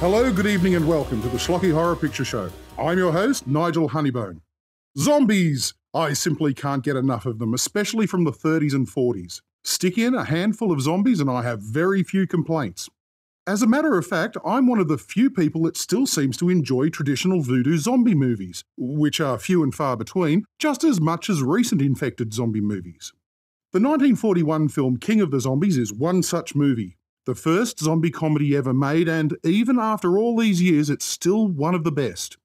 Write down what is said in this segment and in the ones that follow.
Hello, good evening and welcome to the Schlocky Horror Picture Show. I'm your host, Nigel Honeybone. Zombies! I simply can't get enough of them, especially from the 30s and 40s. Stick in a handful of zombies and I have very few complaints. As a matter of fact, I'm one of the few people that still seems to enjoy traditional voodoo zombie movies, which are few and far between, just as much as recent infected zombie movies. The 1941 film King of the Zombies is one such movie. The first zombie comedy ever made, and even after all these years, it's still one of the best.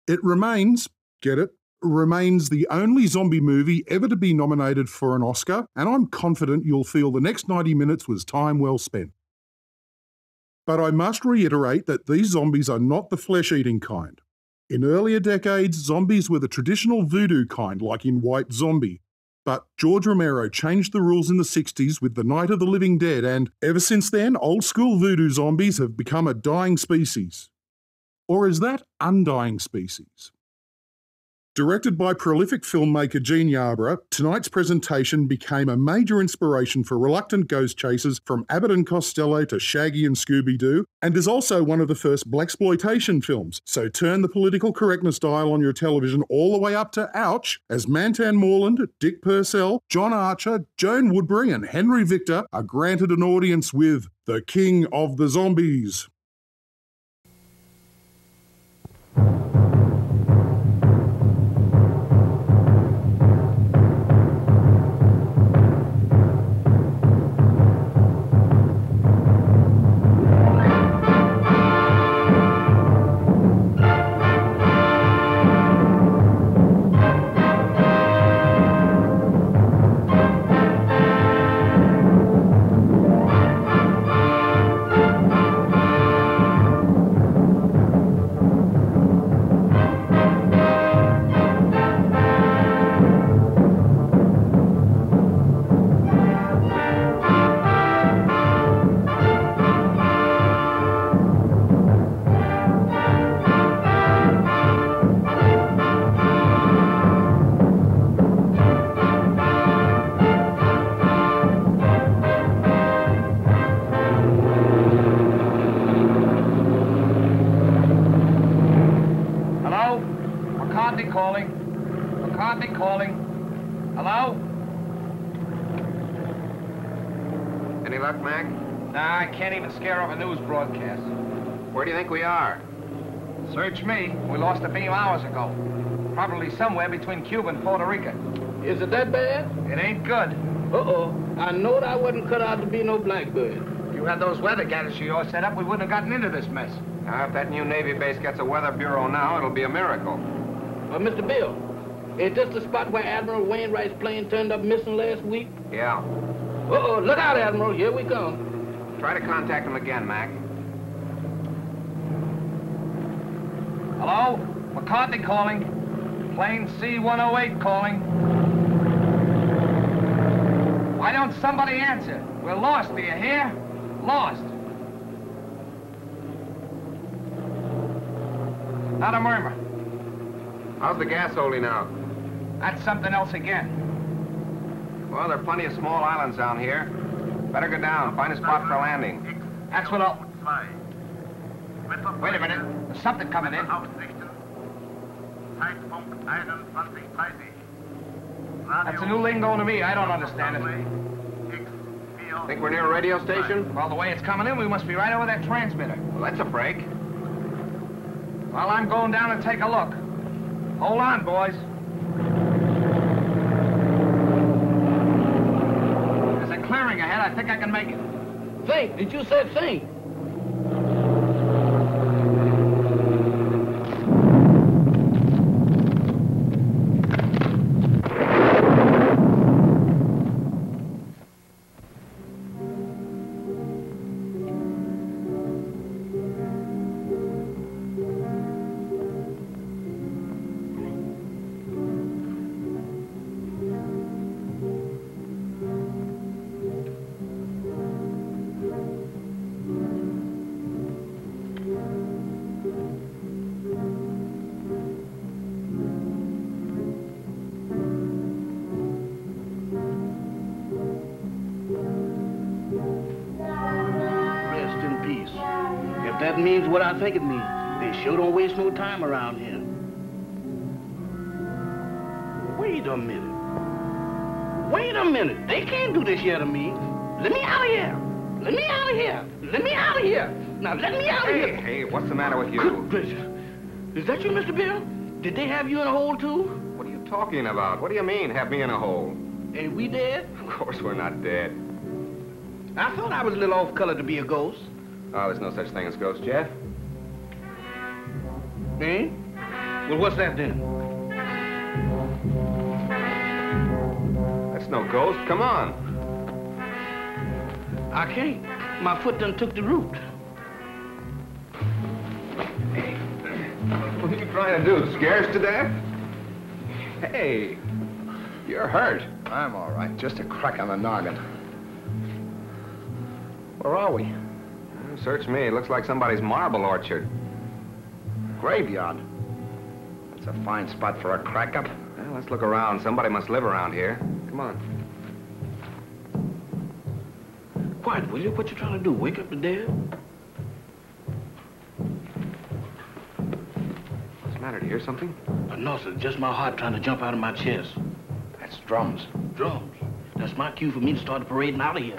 It remains, get it, remains the only zombie movie ever to be nominated for an Oscar, and I'm confident you'll feel the next 90 minutes was time well spent. But I must reiterate that these zombies are not the flesh-eating kind. In earlier decades, zombies were the traditional voodoo kind, like in White Zombie. But George Romero changed the rules in the 60s with The Night of the Living Dead, and ever since then, old-school voodoo zombies have become a dying species. Or is that undying species? Directed by prolific filmmaker Gene Yarborough, tonight's presentation became a major inspiration for reluctant ghost chasers from Abbott and Costello to Shaggy and Scooby-Doo, and is also one of the first blaxploitation films, so turn the political correctness dial on your television all the way up to ouch, as Mantan Moreland, Dick Purcell, John Archer, Joan Woodbury and Henry Victor are granted an audience with The King of the Zombies. Calling. Hello? Any luck, Mac? Nah, I can't even scare off a news broadcast. Where do you think we are? Search me. We lost a beam hours ago. Probably somewhere between Cuba and Puerto Rico. Is it that bad? It ain't good. Uh-oh. I knowed I wasn't cut out to be no blackbird. If you had those weather gadgets of yours set up, we wouldn't have gotten into this mess. Now, if that new Navy base gets a weather bureau now, it'll be a miracle. Mr. Bill, is this the spot where Admiral Wainwright's plane turned up missing last week? Yeah. Uh-oh, look out, Admiral. Here we come. Try to contact him again, Mac. Hello? McCarthy calling. Plane C-108 calling. Why don't somebody answer? We're lost, do you hear? Lost. Not a murmur. How's the gas holding out? That's something else again. Well, there are plenty of small islands down here. Better go down, find a spot for landing. That's what I'll... Wait a minute. There's something coming in. That's a new lingo to me. I don't understand it. Think we're near a radio station? Well, the way it's coming in, we must be right over that transmitter. Well, that's a break. Well, I'm going down and take a look. Hold on, boys. There's a clearing ahead. I think I can make it. Think. Did you say think? that means what I think it means. They sure don't waste no time around here. Wait a minute. Wait a minute. They can't do this here to me. Let me out of here. Let me out of here. Let me out of here. Now, let me out of here. Hey, what's the matter with you? Good gracious. Is that you, Mr. Bill? Did they have you in a hole, too? What are you talking about? What do you mean, have me in a hole? Ain't we dead? Of course we're not dead. I thought I was a little off color to be a ghost. Oh, there's no such thing as ghosts, Jeff. Eh? Well, what's that then? That's no ghost. Come on. I can't. My foot done took the root. Hey, what are you trying to do? Scare us to death? Hey, you're hurt. I'm all right. Just a crack on the noggin. Where are we? Search me. It looks like somebody's marble orchard. Graveyard. That's a fine spot for a crack-up. Well, let's look around. Somebody must live around here. Come on. Quiet, will you? What you trying to do? Wake up the dead? What's the matter? Do you hear something? No, sir. Just my heart trying to jump out of my chest. That's drums. Drums. That's my cue for me to start parading out of here.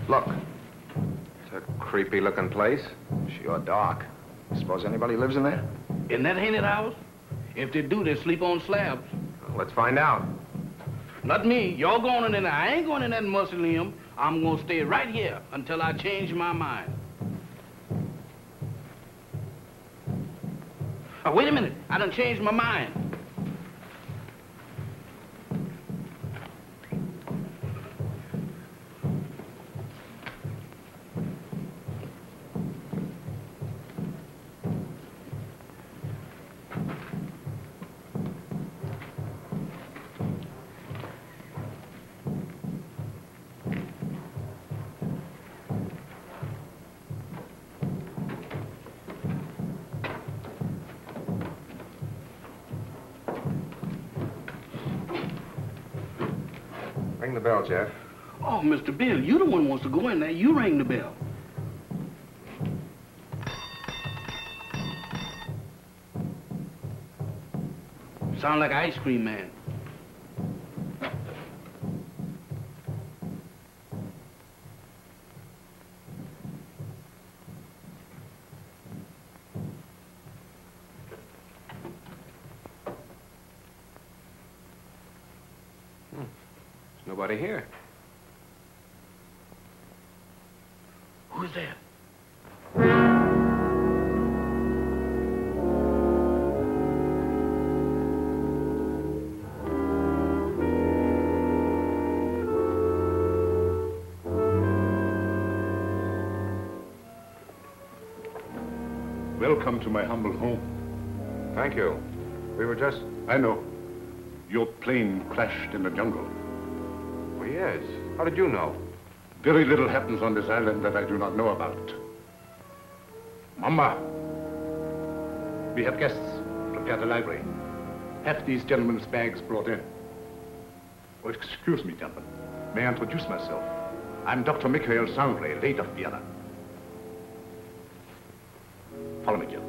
Look. It's a creepy-looking place. Sure dark. Suppose anybody lives in there? In that haunted house? If they do, they sleep on slabs. Well, let's find out. Not me. Y'all going in there. I ain't going in that mausoleum. I'm going to stay right here until I change my mind. Oh, wait a minute. I done changed my mind. Ring the bell, Jeff. Oh, Mr. Bill, you the one who wants to go in there. You ring the bell. Sound like an ice cream man. Nobody here. Who's that? Welcome to my humble home. Thank you. We were just... I know. Your plane crashed in the jungle. Oh, yes. How did you know? Very little happens on this island that I do not know about. Mama, we have guests. Prepare the library. Have these gentlemen's bags brought in. Oh, excuse me, gentlemen. May I introduce myself? I'm Dr. Mikhail Sangre, late of Vienna. Follow me, Jim.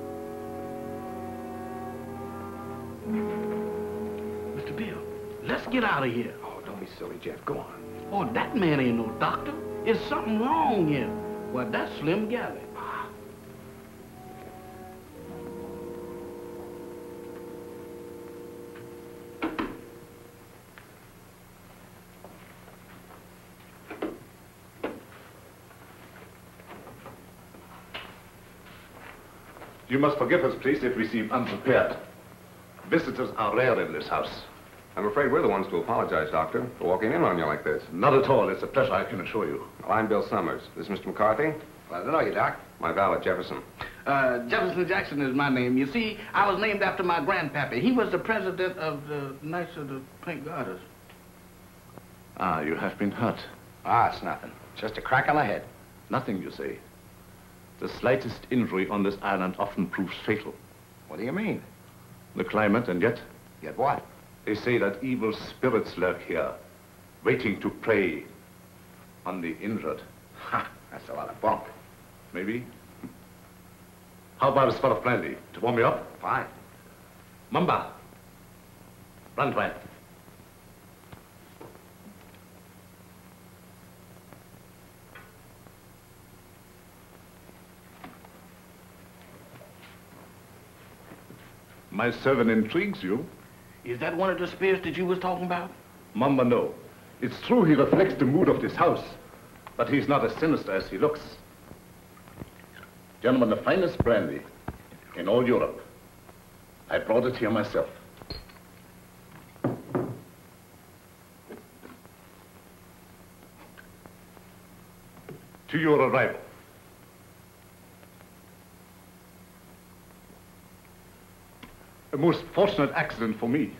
Mr. Bill, let's get out of here. Oh, don't be silly, Jeff. Go on. Oh, that man ain't no doctor. There's something wrong here. Well, that's Slim Galley. You must forgive us, please, if we seem unprepared. Visitors are rare in this house. I'm afraid we're the ones to apologize, Doctor, for walking in on you like this. Not at all. It's a pleasure, I can assure you. Well, I'm Bill Summers. This is Mr. McCarthy. Glad to know you, Doc. My valet, Jefferson. Jefferson Jackson is my name. You see, I was named after my grandpappy. He was the president of the Knights of the Pink Garters. Ah, you have been hurt. Ah, it's nothing. Just a crack on the head. Nothing, you say. The slightest injury on this island often proves fatal. What do you mean? The climate, and yet, Yet what? they say that evil spirits lurk here, waiting to prey on the injured. Ha! That's a lot of bunk. Maybe. How about a spot of brandy to warm me up? Fine. Mamba. Brandwein. My servant intrigues you. Is that one of the spirits that you was talking about? Mamba, no. It's true he reflects the mood of this house, but he's not as sinister as he looks. Gentlemen, the finest brandy in all Europe. I brought it here myself. To your arrival. A most fortunate accident for me.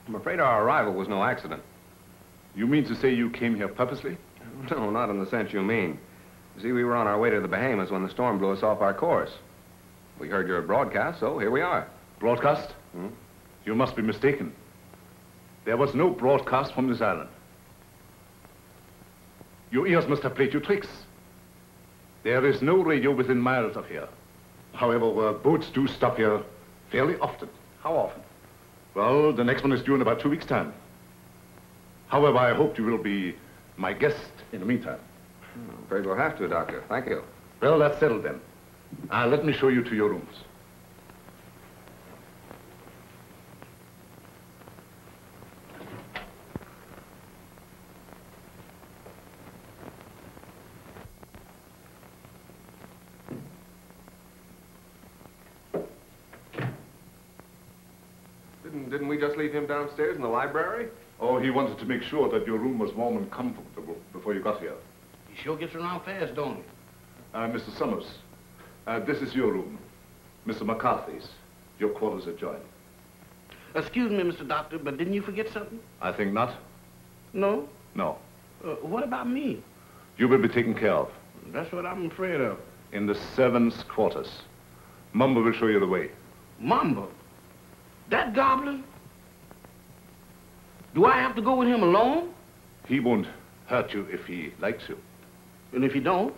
I'm afraid our arrival was no accident. You mean to say you came here purposely? No, not in the sense you mean. You see, we were on our way to the Bahamas when the storm blew us off our course. We heard your broadcast, so here we are. Broadcast? Hmm? You must be mistaken. There was no broadcast from this island. Your ears must have played you tricks. There is no radio within miles of here. However, boats do stop here fairly often. How often? Well, the next one is due in about 2 weeks' time. However, I hope you will be my guest in the meantime. I'm afraid we'll have to, Doctor. Thank you. Well, that's settled then. Let me show you to your rooms. Didn't we just leave him downstairs in the library? Oh, he wanted to make sure that your room was warm and comfortable before you got here. He sure gets around fast, don't he? Mr. Summers, this is your room. Mr. McCarthy's. Your quarters adjoin. Excuse me, Mr. Doctor, but didn't you forget something? I think not. No? No. What about me? You will be taken care of. That's what I'm afraid of. In the servants' quarters. Mumba will show you the way. Mamba? That goblin? Do I have to go with him alone? He won't hurt you if he likes you. And if he don't?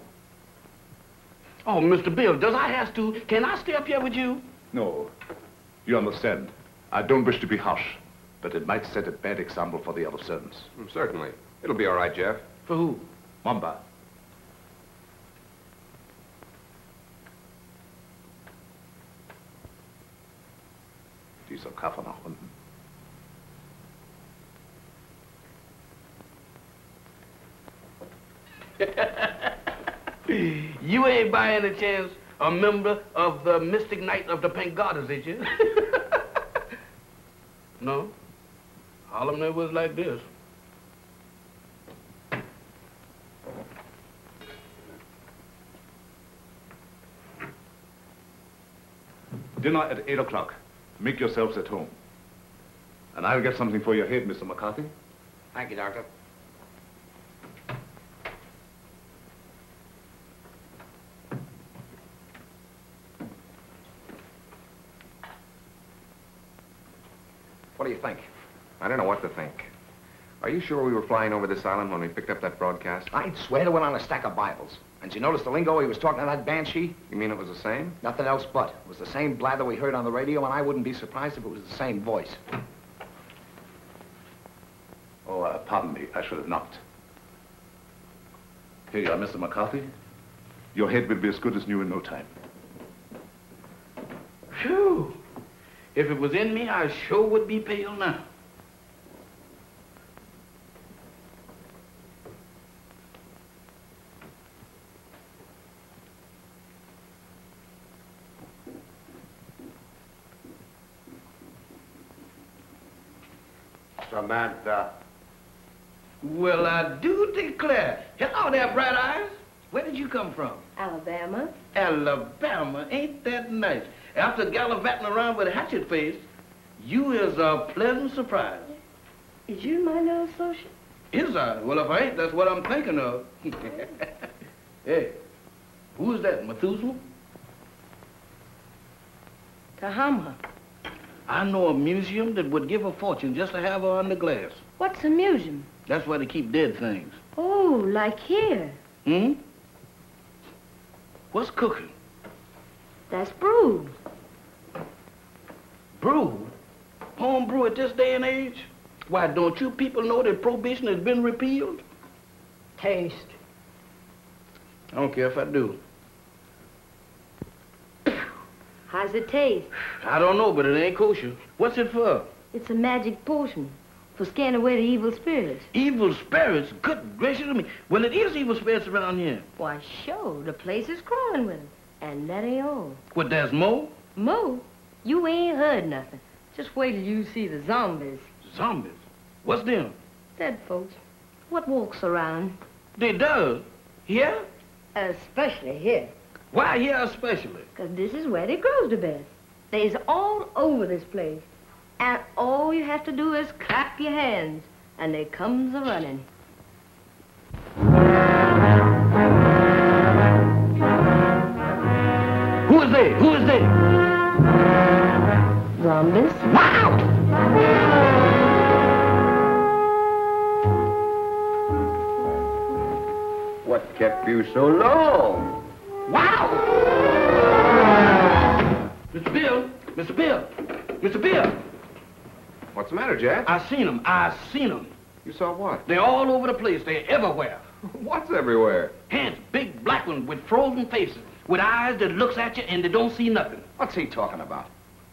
Oh, Mr. Bill, does I have to? Can I stay up here with you? No. You understand. I don't wish to be harsh, but it might set a bad example for the other servants. Certainly. It'll be all right, Jeff. For who? Mamba. Dieser Kaffer nach unten. You ain't by any chance a member of the Mystic Knight of the Pink Goddess, is you? No? Harlem never was like this. Dinner at 8 o'clock. Make yourselves at home. And I'll get something for your head, Mr. McCarthy. Thank you, Doctor. What do you think? I don't know what to think. Are you sure we were flying over this island when we picked up that broadcast? I'd swear to it on a stack of Bibles. And you notice the lingo he was talking to that banshee? You mean it was the same? Nothing else but. It was the same blather we heard on the radio, and I wouldn't be surprised if it was the same voice. Oh, pardon me. I should have knocked. Here you are, Mr. McCarthy. Your head will be as good as new in no time. Phew! If it was in me, I sure would be pale now. Samantha. Well, I do declare. Hello there, Bright Eyes. Where did you come from? Alabama. Alabama. Ain't that nice? After gallivanting around with a hatchet face, you is a pleasant surprise. Is you my new associate? Is I? Well, if I ain't, that's what I'm thinking of. Hey, who is that, Methuselah? Tahama. I know a museum that would give a fortune just to have her under glass. What's a museum? That's where they keep dead things. Oh, like here. Hmm? What's cooking? That's brew. Brew? Home brew at this day and age? Why, don't you people know that prohibition has been repealed? Taste. I don't care if I do. How's it taste? I don't know, but it ain't kosher. What's it for? It's a magic potion for scaring away the evil spirits. Evil spirits? Good gracious of me. Well, it is evil spirits around here. Why, sure, the place is crawling with them. And that ain't all. What, there's more? Mo, you ain't heard nothing. Just wait till you see the zombies. Zombies? What's them? Dead folks. What walks around? They does? Here? Especially here. Why here especially? Because this is where they grows the best. They's all over this place. And all you have to do is clap your hands, and they comes a-running. Who is they? Who is they? Zombies? Wow! What kept you so long? Wow! Mr. Bill! Mr. Bill! Mr. Bill! What's the matter, Jack? I seen them. You saw what? They're all over the place. They're everywhere. What's everywhere? Hands, big black ones with frozen faces, with eyes that looks at you and they don't see nothing. What's he talking about?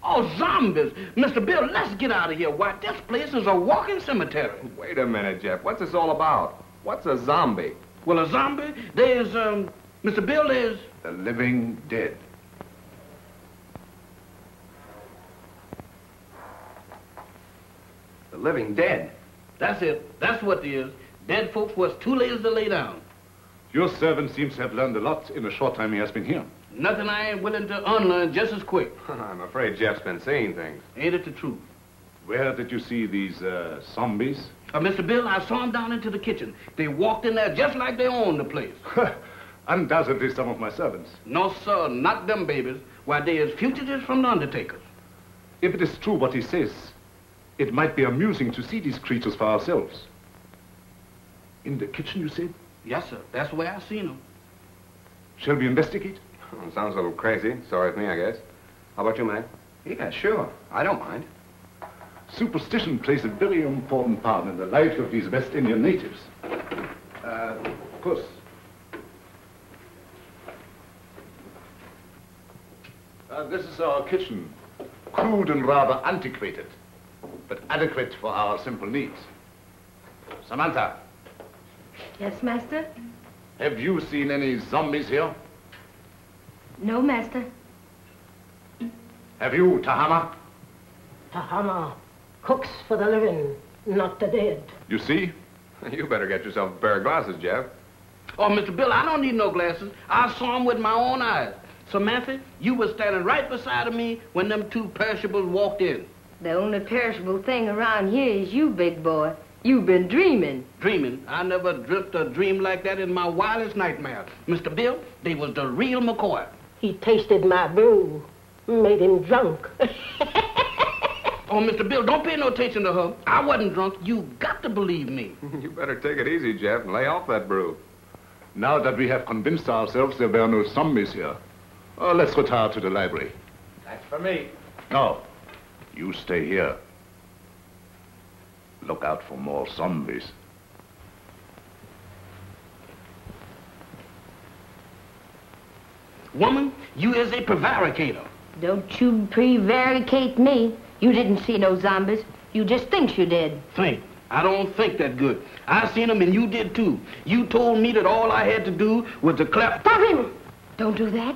Oh, zombies! Mr. Bill, let's get out of here. Why, this place is a walking cemetery. Wait a minute, Jeff. What's this all about? What's a zombie? Well, a zombie, there's, Mr. Bill, there's... The living dead. The living dead. That's it. That's what it is. Dead folks was too lazy to lay down. Your servant seems to have learned a lot in the short time he has been here. Nothing I ain't willing to unlearn just as quick. I'm afraid Jeff's been seeing things. Ain't it the truth? Where did you see these zombies? Mr. Bill, I saw them down into the kitchen. They walked in there just like they owned the place. Undoubtedly some of my servants. No, sir, not them babies. Why, they is fugitives from the undertakers. If it is true what he says, it might be amusing to see these creatures for ourselves. In the kitchen, you said? Yes, sir. That's where I seen them. Shall we investigate? Sounds a little crazy. Sorry with me, I guess. How about you, man? Yeah, sure. I don't mind. Superstition plays a very important part in the life of these West Indian natives. Puss. This is our kitchen. Crude and rather antiquated, but adequate for our simple needs. Samantha, Yes, master? have you seen any zombies here? No, master. Have you, Tahama? Tahama cooks for the living, not the dead. You see? You better get yourself a pair of glasses, Jeff. Oh, Mr. Bill, I don't need no glasses. I saw them with my own eyes. Samantha, you was standing right beside of me when them two perishables walked in. The only perishable thing around here is you, big boy. You've been dreaming. Dreaming? I never dreamt a dream like that in my wildest nightmares. Mr. Bill, they was the real McCoy. He tasted my brew, made him drunk. Oh, Mr. Bill, don't pay no attention to her. I wasn't drunk. You got to believe me. You better take it easy, Jeff, and lay off that brew. Now that we have convinced ourselves there were no zombies here, let's retire to the library. That's for me. No, you stay here. Look out for more zombies. Woman, you is a prevaricator. Don't you prevaricate me. You didn't see no zombies. You just think you did. Think. I don't think that good. I seen them and you did too. You told me that all I had to do was to clap. Stop him! Don't do that.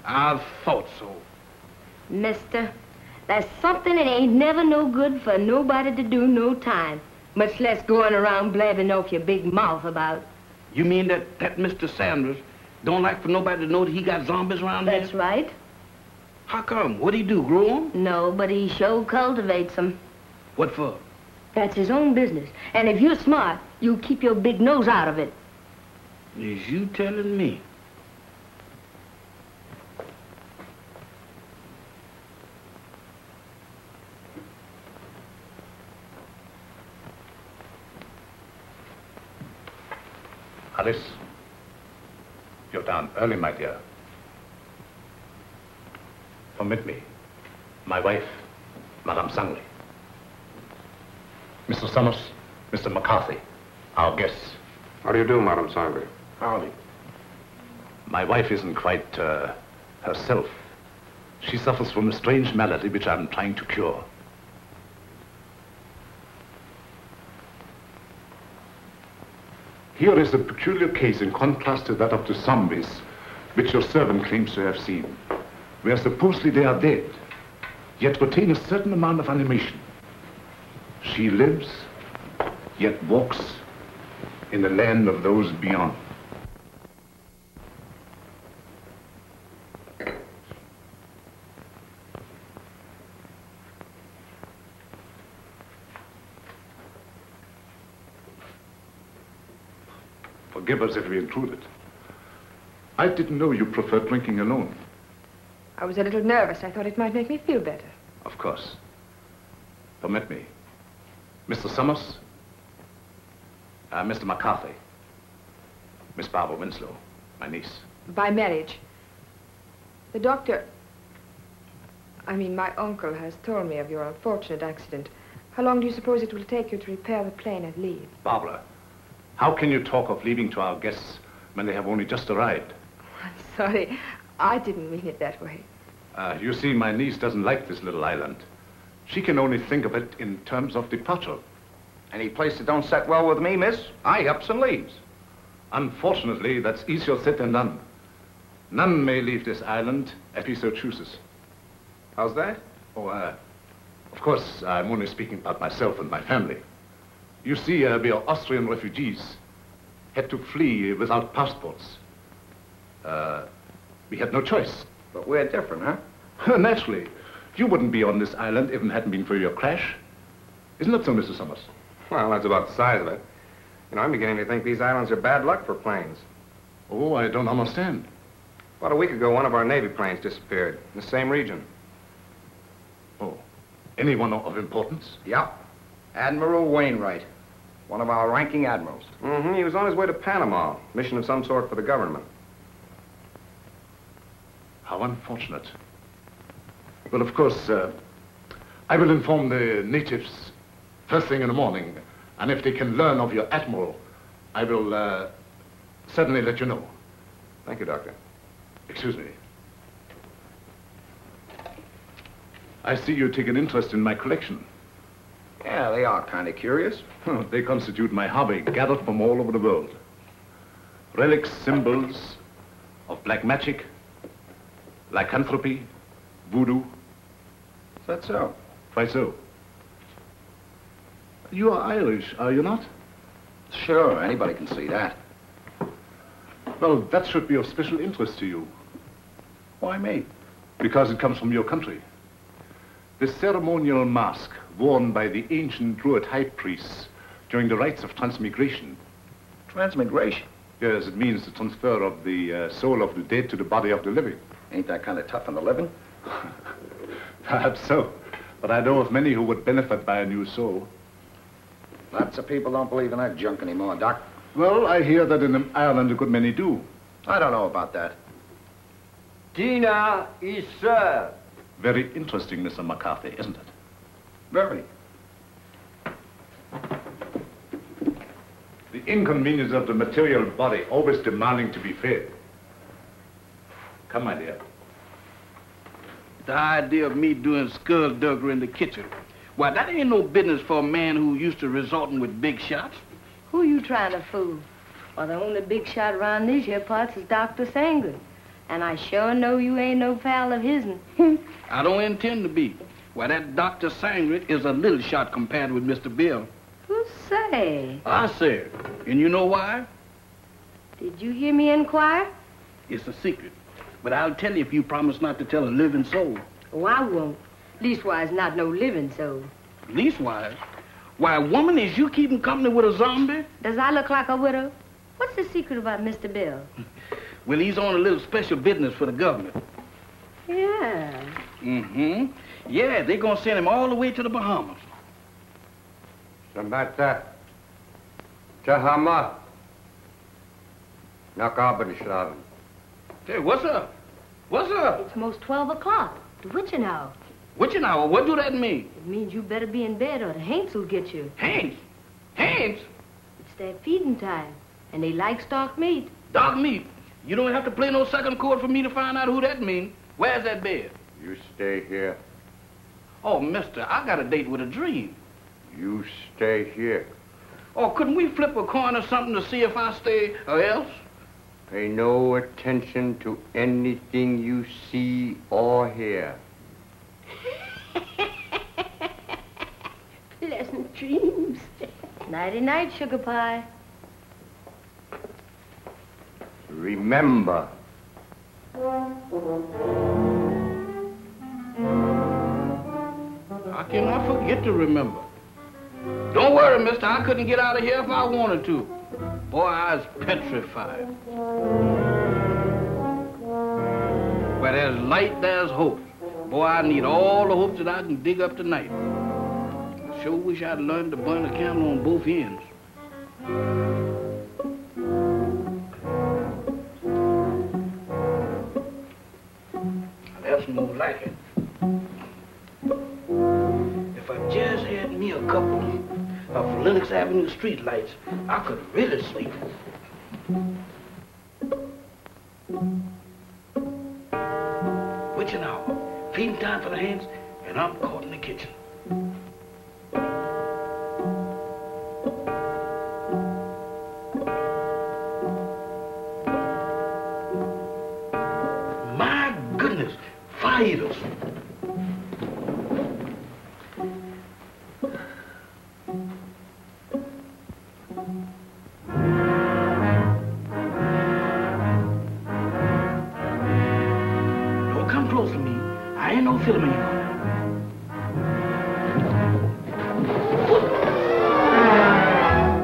I thought so. Mister, there's something that ain't never no good for nobody to do no time. Much less going around blabbing off your big mouth about. You mean that Mr. Sanders don't like for nobody to know that he got zombies around here? That's right. How come? What'd he do, grow 'em? No, but he sure cultivates them. What for? That's his own business. And if you're smart, you'll keep your big nose out of it. Is you telling me? Alice, you're down early, my dear. Permit me. My wife, Madame Sangley. Mr. Summers, Mr. McCarthy, our guests. How do you do, Madame Sangley? Howdy. My wife isn't quite herself. She suffers from a strange malady which I'm trying to cure. Here is a peculiar case in contrast to that of the zombies, which your servant claims to have seen, where supposedly they are dead, yet retain a certain amount of animation. She lives, yet walks in the land of those beyond. Forgive us if we intruded. I didn't know you preferred drinking alone. I was a little nervous. I thought it might make me feel better. Of course. Permit me. Mr. Summers, Mr. McCarthy, Miss Barbara Winslow, my niece. By marriage. The doctor, my uncle has told me of your unfortunate accident. How long do you suppose it will take you to repair the plane and leave? Barbara, how can you talk of leaving to our guests when they have only just arrived? I'm sorry. I didn't mean it that way. You see, my niece doesn't like this little island. She can only think of it in terms of departure. Any place that don't set well with me, miss, I ups and leaves. Unfortunately, that's easier said than done. None may leave this island if he so chooses. How's that? Oh, of course, I'm only speaking about myself and my family. You see, we are Austrian refugees, had to flee without passports. We had no choice. But we're different, huh? Naturally. You wouldn't be on this island if it hadn't been for your crash. Isn't that so, Mr. Summers? Well, that's about the size of it. You know, I'm beginning to think these islands are bad luck for planes. Oh, I don't understand. About a week ago, one of our Navy planes disappeared in the same region. Oh, anyone of importance? Yep. Admiral Wainwright, one of our ranking admirals. Mm-hmm. He was on his way to Panama, mission of some sort for the government. How unfortunate. Well, of course, I will inform the natives first thing in the morning, and if they can learn of your admiral, I will certainly let you know. Thank you, Doctor. Excuse me. I see you take an interest in my collection. Yeah, they are kind of curious. They constitute my hobby, gathered from all over the world. Relics, symbols of black magic, lycanthropy, voodoo. Is that so? Why so? You are Irish, are you not? Sure, anybody can see that. Well, that should be of special interest to you. Why me? Because it comes from your country. The ceremonial mask worn by the ancient Druid high priests during the rites of transmigration. Transmigration? Yes, it means the transfer of the soul of the dead to the body of the living. Ain't that kind of tough on the living? Perhaps so. But I know of many who would benefit by a new soul. Lots of people don't believe in that junk anymore, Doc. Well, I hear that in Ireland a good many do. I don't know about that. Dinner is served. Very interesting, Mr. McCarthy, isn't it? Very. The inconvenience of the material body always demanding to be fed. Come, my dear. The idea of me doing skullduggery in the kitchen. Why, that ain't no business for a man who used to resorting with big shots. Who you trying to fool? Well, the only big shot around these here parts is Dr. Sangley. And I sure know you ain't no pal of his'n. I don't intend to be. Why, that Dr. Sangley is a little shot compared with Mr. Bill. Who say? I said. And you know why? Did you hear me inquire? It's a secret. But I'll tell you if you promise not to tell a living soul. Oh, I won't. Leastwise, not no living soul. Leastwise? Why, woman, is you keeping company with a zombie? Does I look like a widow? What's the secret about Mr. Bill? Well, he's on a little special business for the government. Yeah. Mm-hmm. Yeah, they're gonna send him all the way to the Bahamas. Samantha. Chahama. Nakabadishraven. Hey, what's up? What's up? It's almost 12 o'clock. The witching hour. Witching hour? What do that mean? It means you better be in bed or the Haints will get you. Haints? Haints? It's their feeding time, and they like stock meat. Dog meat? You don't have to play no second chord for me to find out who that means. Where's that bed? You stay here. Oh, mister, I got a date with a dream. You stay here. Oh, couldn't we flip a coin or something to see if I stay or else? Pay no attention to anything you see or hear. Pleasant dreams. Nighty-night, sugar pie. Remember. How can I forget to remember? Don't worry, mister. I couldn't get out of here if I wanted to. Boy, I was petrified. Where there's light, there's hope. Boy, I need all the hope that I can dig up tonight. I sure wish I'd learned to burn a candle on both ends. That's more like it. If I just had me a couple of Lenox Avenue streetlights, I could really sleep. Witching hour, feeding time for the hands, and I'm caught in the kitchen. My goodness, fire eaters. Don't come close to me. I ain't no film anymore.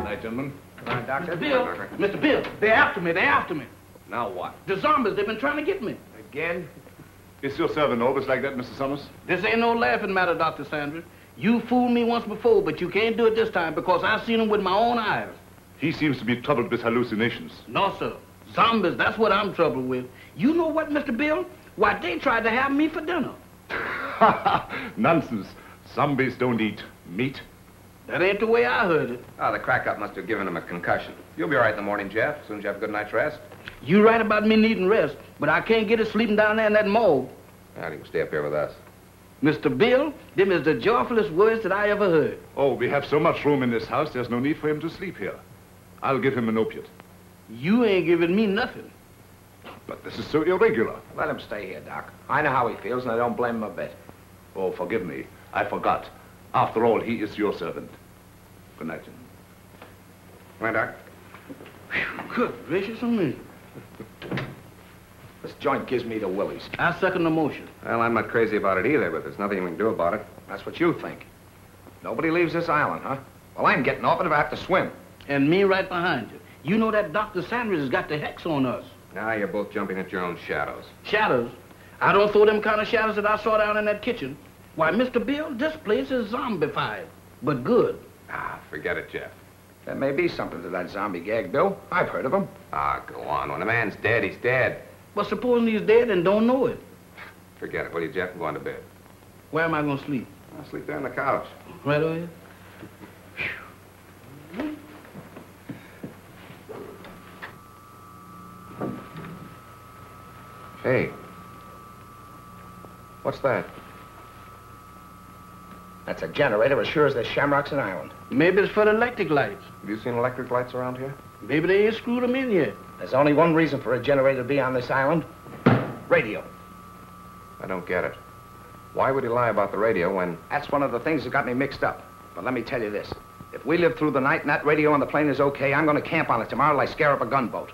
Night, gentlemen. Come on, Doctor. Mr. Bill, they're after me, they're after me. Now what? The zombies, they've been trying to get me. Again? Is your servant always like that, Mr. Summers? This ain't no laughing matter, Dr. Sanders. You fooled me once before, but you can't do it this time because I've seen them with my own eyes. He seems to be troubled with hallucinations. No, sir. Zombies, that's what I'm troubled with. You know what, Mr. Bill? Why, they tried to have me for dinner. Nonsense. Zombies don't eat meat. That ain't the way I heard it. Oh, the crack-up must have given him a concussion. You'll be all right in the morning, Jeff, as soon as you have a good night's rest. You right about me needing rest, but I can't get it sleeping down there in that morgue. Now, you can stay up here with us. Mr. Bill, them is the joyfulest words that I ever heard. Oh, we have so much room in this house, there's no need for him to sleep here. I'll give him an opiate. You ain't giving me nothing. But this is so irregular. Let him stay here, Doc. I know how he feels, and I don't blame him a bit. Oh, forgive me. I forgot. After all, he is your servant. Good night, gentlemen. Come on, Doc. Good gracious of me. This joint gives me the willies. I second the motion. Well, I'm not crazy about it either, but there's nothing we can do about it. That's what you think. Nobody leaves this island, huh? Well, I'm getting off it if I have to swim. And me right behind you. You know that Dr. Sanders has got the hex on us. Now you're both jumping at your own shadows. Shadows? I don't throw them kind of shadows that I saw down in that kitchen. Why, Mr. Bill, this place is zombified, but good. Ah, forget it, Jeff. There may be something to that zombie gag, Bill. I've heard of them. Ah, go on. When a man's dead, he's dead. Well, supposing he's dead and don't know it. Forget it, will you, Jeff? I'm going to bed. Where am I going to sleep? I'll sleep there on the couch. Right over here? Hey. What's that? That's a generator as sure as there's shamrocks in Ireland. Maybe it's for the electric lights. Have you seen electric lights around here? Maybe they ain't screwed them in yet. There's only one reason for a generator to be on this island. Radio. I don't get it. Why would he lie about the radio when... That's one of the things that got me mixed up. But let me tell you this. If we live through the night and that radio on the plane is okay, I'm going to camp on it tomorrow till I scare up a gunboat.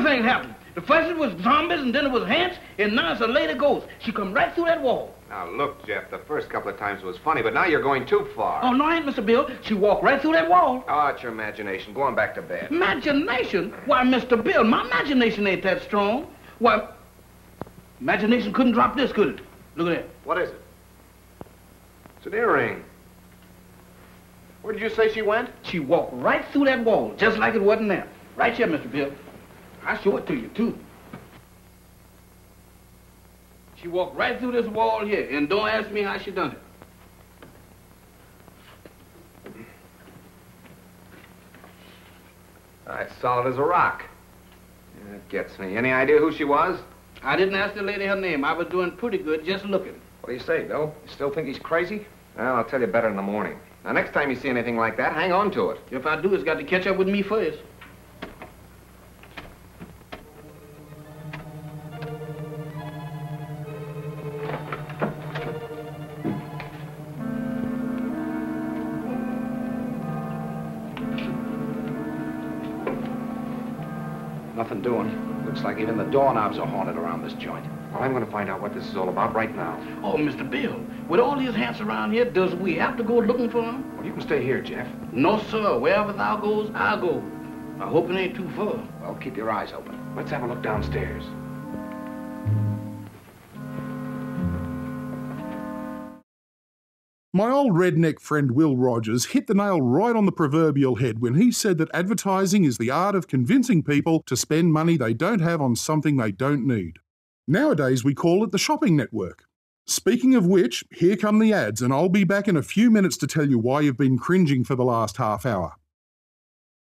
things happened. The first it was zombies, and then it was ants, and now it's a lady ghost. She come right through that wall. Now, look, Jeff, the first couple of times was funny, but now you're going too far. Oh, no, I ain't, Mr. Bill. She walked right through that wall. Oh, it's your imagination. Go on back to bed. Imagination? Why, Mr. Bill, my imagination ain't that strong. Why, imagination couldn't drop this, could it? Look at that. What is it? It's an earring. Where did you say she went? She walked right through that wall, just like it wasn't there. Right here, Mr. Bill. I'll show it to you, too. She walked right through this wall here, and don't ask me how she done it. It's solid as a rock. Yeah, that gets me. Any idea who she was? I didn't ask the lady her name. I was doing pretty good just looking. What do you say, Bill? You still think he's crazy? Well, I'll tell you better in the morning. Now, next time you see anything like that, hang on to it. If I do, it's got to catch up with me first. Nothing doing. Looks like even the doorknobs are haunted around this joint. Well, I'm going to find out what this is all about right now. Oh, Mr. Bill, with all these ants around here, does we have to go looking for them? Well, you can stay here, Jeff. No, sir. Wherever thou goes, I'll go. I hope it ain't too far. Well, keep your eyes open. Let's have a look downstairs. My old redneck friend Will Rogers hit the nail right on the proverbial head when he said that advertising is the art of convincing people to spend money they don't have on something they don't need. Nowadays, we call it the shopping network. Speaking of which, here come the ads, and I'll be back in a few minutes to tell you why you've been cringing for the last half hour.